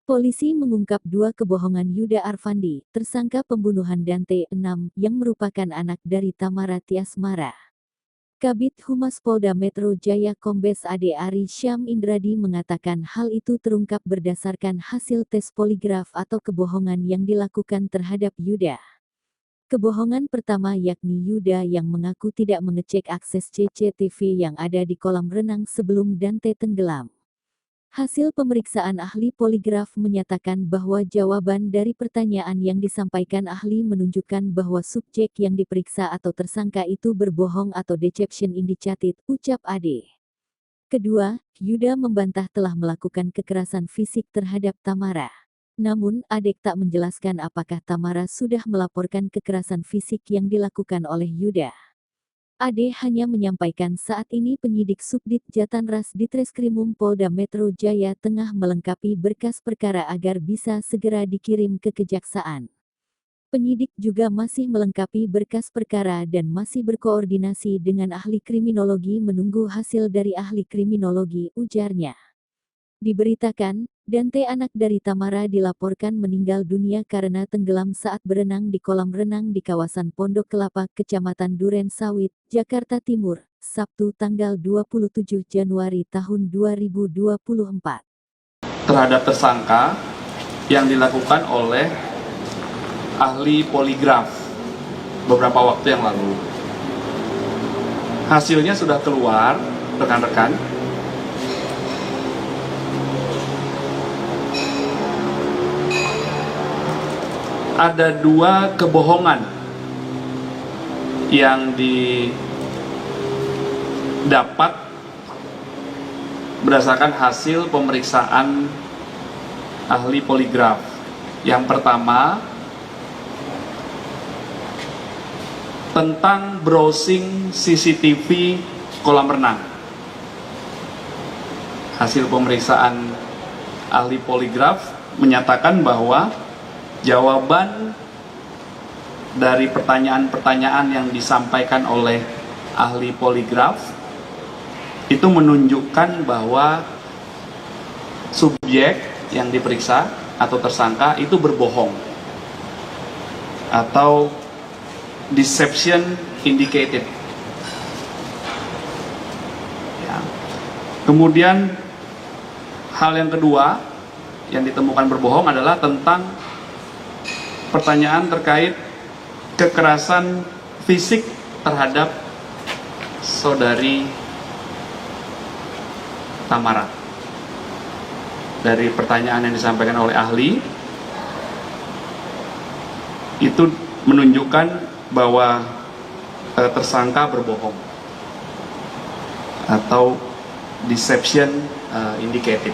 Polisi mengungkap dua kebohongan Yuda Arfandi, tersangka pembunuhan Dante 6, yang merupakan anak dari Tamara Tiasmara. Kabid Humas Polda Metro Jaya Kombes Ade Ari Syam Indradi mengatakan hal itu terungkap berdasarkan hasil tes poligraf atau kebohongan yang dilakukan terhadap Yuda. Kebohongan pertama yakni Yuda yang mengaku tidak mengecek akses CCTV yang ada di kolam renang sebelum Dante tenggelam. Hasil pemeriksaan ahli poligraf menyatakan bahwa jawaban dari pertanyaan yang disampaikan ahli menunjukkan bahwa subjek yang diperiksa atau tersangka itu berbohong atau deception indicated, ucap Ade. Kedua, Yuda membantah telah melakukan kekerasan fisik terhadap Tamara. Namun, Ade tak menjelaskan apakah Tamara sudah melaporkan kekerasan fisik yang dilakukan oleh Yuda. Ade hanya menyampaikan saat ini penyidik Subdit Jatanras Ditreskrimum Polda Metro Jaya tengah melengkapi berkas perkara agar bisa segera dikirim ke kejaksaan. Penyidik juga masih melengkapi berkas perkara dan masih berkoordinasi dengan ahli kriminologi menunggu hasil dari ahli kriminologi, ujarnya. Diberitakan, Dante anak dari Tamara dilaporkan meninggal dunia karena tenggelam saat berenang di kolam renang di kawasan Pondok Kelapa, Kecamatan Duren Sawit, Jakarta Timur, Sabtu tanggal 27 Januari tahun 2024. Terhadap tersangka yang dilakukan oleh ahli poligraf beberapa waktu yang lalu. Hasilnya sudah keluar, rekan-rekan. Ada dua kebohongan yang didapat berdasarkan hasil pemeriksaan ahli poligraf. Yang pertama, tentang browsing CCTV kolam renang. Hasil pemeriksaan ahli poligraf menyatakan bahwa jawaban dari pertanyaan-pertanyaan yang disampaikan oleh ahli poligraf itu menunjukkan bahwa subjek yang diperiksa atau tersangka itu berbohong atau deception indicated. Ya. Kemudian hal yang kedua yang ditemukan berbohong adalah tentang pertanyaan terkait kekerasan fisik terhadap saudari Tamara. Dari pertanyaan yang disampaikan oleh ahli, itu menunjukkan bahwa tersangka berbohong atau deception indicated.